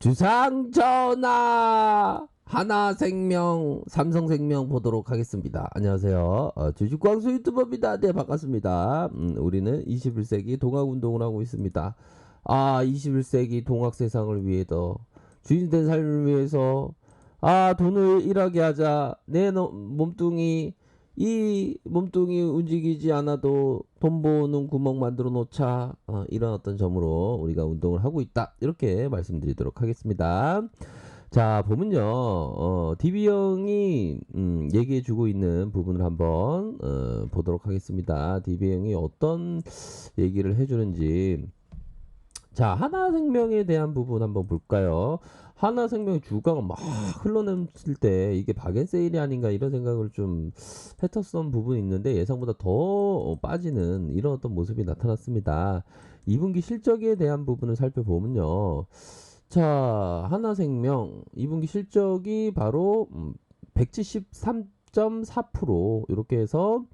주상전화 하나생명 삼성생명 보도록 하겠습니다. 안녕하세요. 주식광수 유튜버입니다. 네, 반갑습니다. 우리는 21세기 동학운동을 하고 있습니다. 21세기 동학 세상을 위해서 주인된 삶을 위해서 돈을 일하게 하자. 내 몸뚱이 이 몸뚱이 움직이지 않아도 돈 버는 구멍 만들어 놓자. 이런 어떤 점으로 우리가 운동을 하고 있다. 이렇게 말씀드리도록 하겠습니다. 자, 보면요. DB형이 얘기해주고 있는 부분을 한번 보도록 하겠습니다. DB형이 어떤 얘기를 해주는지. 자, 하나생명에 대한 부분 한번 볼까요? 하나생명 주가가 막 흘러넘칠 때 이게 박앤세일이 아닌가 이런 생각을 좀 했었던 부분이 있는데 예상보다 더 빠지는 이런 어떤 모습이 나타났습니다. 2분기 실적에 대한 부분을 살펴보면요. 자, 하나생명 2분기 실적이 바로 173.4% 이렇게 해서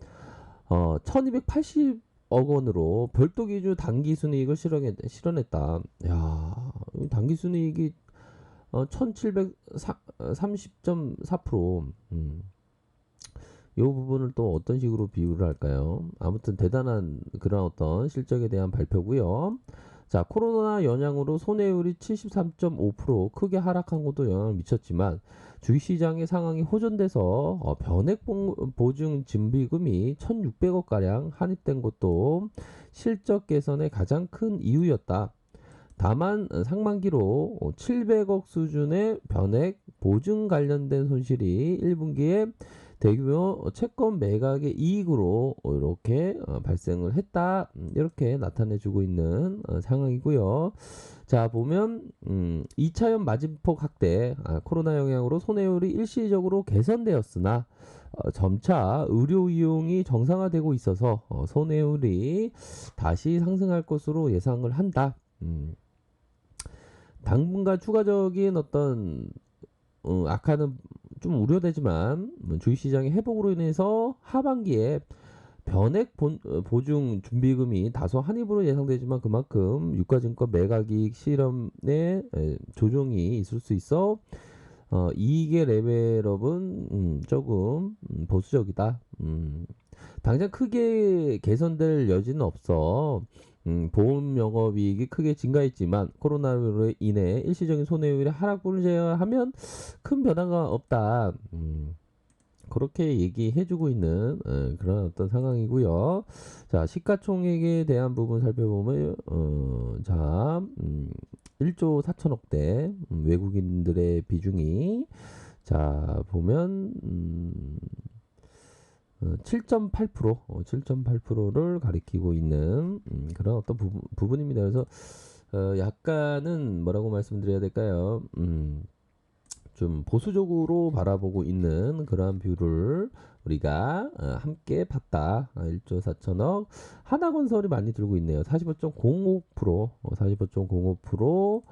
1280억 원으로 별도 기준 당기 순이익을 실현했다. 야, 당기 순이익이 1730.4%. 이 부분을 또 어떤 식으로 비유를 할까요? 아무튼 대단한 그런 어떤 실적에 대한 발표고요. 자, 코로나 영향으로 손해율이 73.5% 크게 하락한 것도 영향을 미쳤지만 주식시장의 상황이 호전돼서 변액 보증 준비금이 1,600억 가량 환입된 것도 실적 개선의 가장 큰 이유였다. 다만 상반기로 700억 수준의 변액 보증 관련된 손실이 1분기에 대규모 채권 매각의 이익으로 이렇게 발생을 했다. 이렇게 나타내주고 있는 상황이고요. 자, 보면 2차연 마진폭 확대, 코로나 영향으로 손해율이 일시적으로 개선되었으나 점차 의료 이용이 정상화되고 있어서 손해율이 다시 상승할 것으로 예상을 한다. 당분간 추가적인 어떤 악화는 좀 우려되지만 주식시장의 회복으로 인해서 하반기에 변액 보증 준비금이 다소 한입으로 예상되지만 그만큼 유가증권 매각이익 실험에 조정이 있을 수 있어 이익의 레벨업은 조금 보수적이다. 당장 크게 개선될 여지는 없어. 보험 영업이익이 크게 증가했지만 코로나로 인해 일시적인 손해율의 하락분을 제외하면 큰 변화가 없다. 그렇게 얘기해주고 있는 그런 어떤 상황이고요. 자, 시가총액에 대한 부분 살펴보면 자 1조 4천억대 외국인들의 비중이 자 보면 7.8% 7.8%를 가리키고 있는 그런 어떤 부분입니다. 그래서 약간은 뭐라고 말씀드려야 될까요? 좀 보수적으로 바라보고 있는 그러한 뷰를 우리가 함께 봤다. 1조 4천억 하나건설이 많이 들고 있네요. 45.05% 45.05%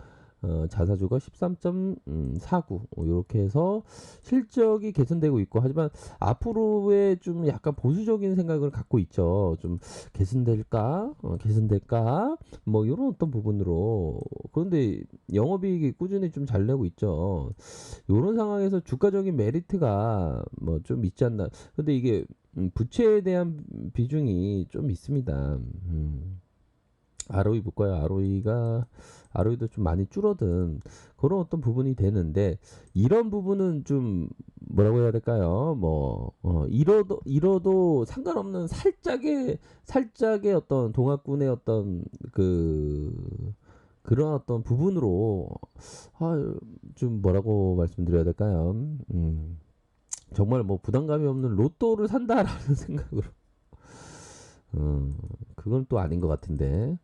자사주가 13.49 이렇게 해서 실적이 개선되고 있고 하지만 앞으로의 좀 약간 보수적인 생각을 갖고 있죠. 좀 개선될까? 개선될까? 뭐 이런 어떤 부분으로 그런데 영업이익이 꾸준히 좀 잘 내고 있죠. 이런 상황에서 주가적인 메리트가 뭐 좀 있지 않나. 근데 이게 부채에 대한 비중이 좀 있습니다. ROE 볼까요? ROE도 좀 많이 줄어든 그런 어떤 부분이 되는데 이런 부분은 좀 뭐라고 해야 될까요? 뭐 이러도 상관없는 살짝의 어떤 동학군의 어떤 그런 어떤 부분으로 좀 뭐라고 말씀드려야 될까요? 정말 뭐 부담감이 없는 로또를 산다라는 생각으로 그건 또 아닌 것 같은데.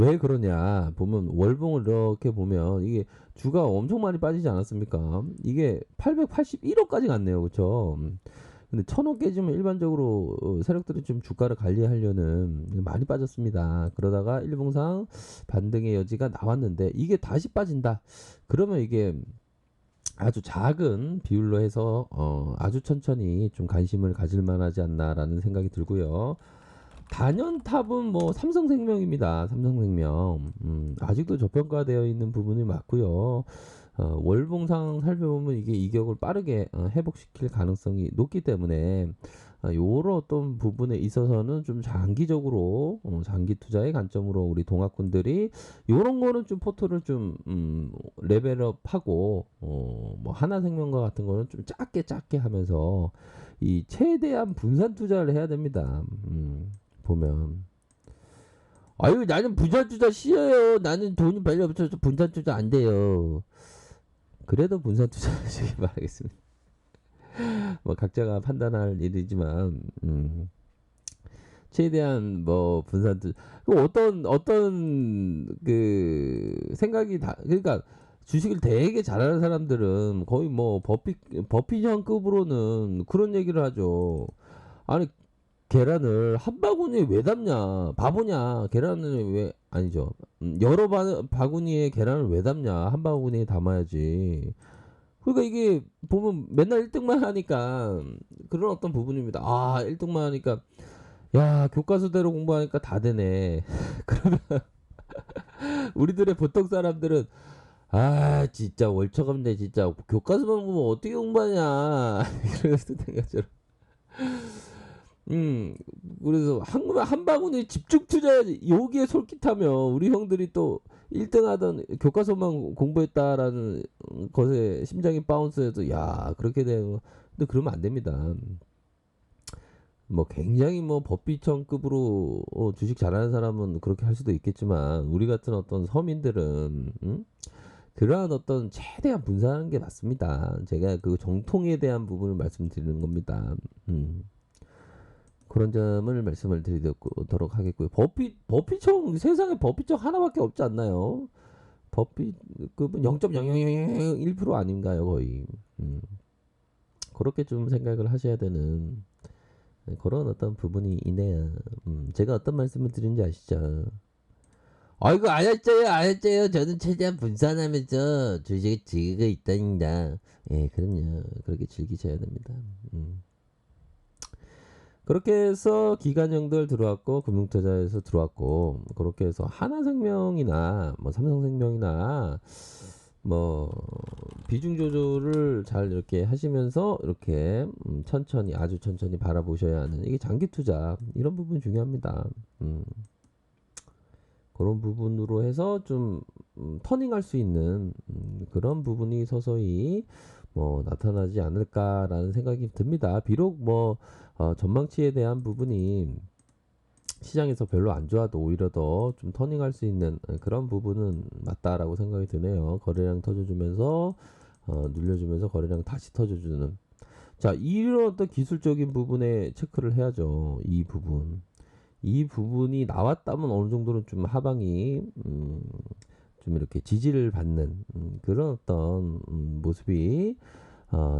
왜 그러냐 보면 월봉을 이렇게 보면 이게 주가 엄청 많이 빠지지 않았습니까? 이게 881억까지 갔네요. 그쵸? 근데 1,000억 깨지면 일반적으로 세력들이 좀 주가를 관리하려는 많이 빠졌습니다. 그러다가 일봉상 반등의 여지가 나왔는데 이게 다시 빠진다. 그러면 이게 아주 작은 비율로 해서 아주 천천히 좀 관심을 가질 만하지 않나라는 생각이 들고요. 단연탑은 뭐 삼성생명입니다. 삼성생명. 아직도 저평가되어 있는 부분이 많고요. 월봉상 살펴보면 이게 이격을 빠르게 회복시킬 가능성이 높기 때문에 요런 어떤 부분에 있어서는 좀 장기적으로 장기 투자의 관점으로 우리 동학군들이 요런 거는 좀 포트를 좀 레벨업하고 뭐 하나생명과 같은 거는 좀 작게 하면서 이 최대한 분산 투자를 해야 됩니다. 보면 아유 나는 분산 투자 싫어요. 나는 돈이 별로 없어서 분산 투자 안 돼요. 그래도 분산 투자하시기 바라겠습니다. 뭐 각자가 판단할 일이지만 최대한 뭐 분산 투자 어떤 그 생각이 다 그러니까 주식을 되게 잘하는 사람들은 거의 뭐 버핏형급으로는 그런 얘기를 하죠. 아니 계란을 한 바구니에 왜 담냐? 바보냐? 계란을 왜 아니죠. 여러 바구니에 계란을 왜 담냐? 한 바구니에 담아야지. 그러니까 이게 보면 맨날 1등만 하니까 그런 어떤 부분입니다. 아, 1등만 하니까 야, 교과서대로 공부하니까 다 되네. 그러면 우리들의 보통 사람들은 아, 진짜 월척없네, 진짜. 교과서만 보면 어떻게 공부하냐. 이러면서 생각처럼. 음, 그래서 한 바구니 집중 투자해야지. 여기에 솔깃하면 우리 형들이 또 1등 하던 교과서만 공부했다라는 것에 심장이 바운스해서 야, 그렇게 되는 거. 근데 그러면 안 됩니다. 뭐 굉장히 뭐 법비천급으로 주식 잘하는 사람은 그렇게 할 수도 있겠지만 우리 같은 어떤 서민들은 그러한 어떤 최대한 분산하는 게 맞습니다. 제가 그 정통에 대한 부분을 말씀드리는 겁니다. 그런 점을 말씀을 드리도록 하겠고요. 버피총 세상에 버피총 하나밖에 없지 않나요? 버피급은 0.00001% 아닌가요, 거의. 그렇게 좀 생각을 하셔야 되는 그런 어떤 부분이 있네요. 제가 어떤 말씀을 드린지 아시죠? 아이고 알았어요. 저는 최대한 분산하면서 주식을 즐기고 있다니다. 예, 그럼요. 그렇게 즐기셔야 됩니다. 그렇게 해서 기관형들 들어왔고 금융투자에서 들어왔고 그렇게 해서 하나생명이나 뭐 삼성생명이나 뭐 비중 조절을 잘 이렇게 하시면서 이렇게 천천히 아주 천천히 바라보셔야 하는 이게 장기 투자 이런 부분 중요합니다. 그런 부분으로 해서 좀 터닝할 수 있는 그런 부분이 서서히 뭐 나타나지 않을까라는 생각이 듭니다. 비록 뭐 전망치에 대한 부분이 시장에서 별로 안 좋아도 오히려 더 좀 터닝할 수 있는 그런 부분은 맞다라고 생각이 드네요. 거래량 터져주면서 눌려주면서 거래량 다시 터져주는 자 이런 어떤 기술적인 부분에 체크를 해야죠. 이 부분이 나왔다면 어느 정도는 좀 하방이 좀 이렇게 지지를 받는 그런 어떤 모습이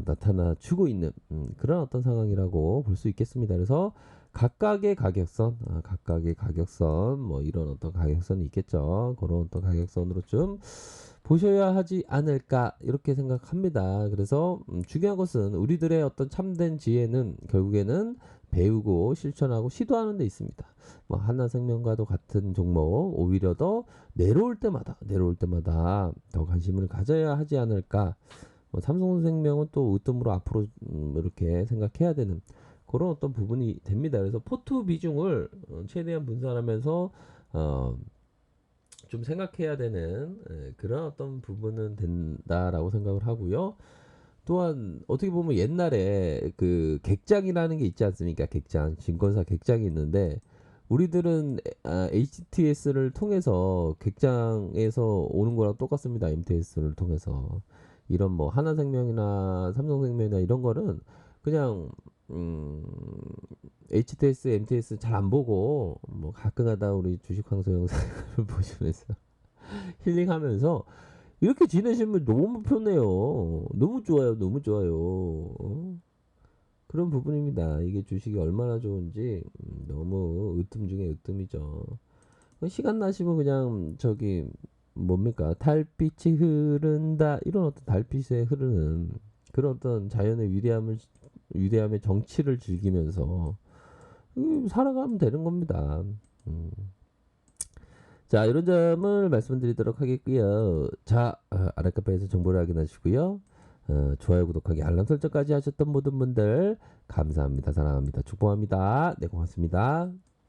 나타나 주고 있는 그런 어떤 상황이라고 볼 수 있겠습니다. 그래서 각각의 가격선, 뭐 이런 어떤 가격선이 있겠죠. 그런 어떤 가격선으로 좀 보셔야 하지 않을까 이렇게 생각합니다. 그래서 중요한 것은 우리들의 어떤 참된 지혜는 결국에는 배우고 실천하고 시도하는 데 있습니다. 뭐 하나생명과도 같은 종목 오히려 더 내려올 때마다 더 관심을 가져야 하지 않을까. 뭐 삼성생명은 또 으뜸으로 앞으로 이렇게 생각해야 되는 그런 어떤 부분이 됩니다. 그래서 포트 비중을 최대한 분산하면서 좀 생각해야 되는 그런 어떤 부분은 된다라고 생각을 하고요. 또한 어떻게 보면 옛날에 그 객장이라는 게 있지 않습니까? 객장, 증권사 객장이 있는데 우리들은 HTS를 통해서 객장에서 오는 거랑 똑같습니다. MTS를 통해서 이런 뭐 하나생명이나 삼성생명이나 이런 거는 그냥 HTS, MTS 잘 안 보고 뭐 가끔가다 우리 주식 황소 영상을 보시면서 힐링하면서 이렇게 지내시면 너무 편해요. 너무 좋아요. 너무 좋아요. 그런 부분입니다. 이게 주식이 얼마나 좋은지 너무 으뜸 중에 으뜸이죠. 시간 나시면 그냥 저기 뭡니까 달빛이 흐른다 이런 어떤 달빛에 흐르는 그런 어떤 자연의 위대함의 정치를 즐기면서 살아가면 되는 겁니다. 자, 이런 점을 말씀드리도록 하겠고요. 자, 아랫카페에서 정보를 확인하시고요. 좋아요, 구독하기, 알람 설정까지 하셨던 모든 분들 감사합니다. 사랑합니다. 축복합니다. 네, 고맙습니다.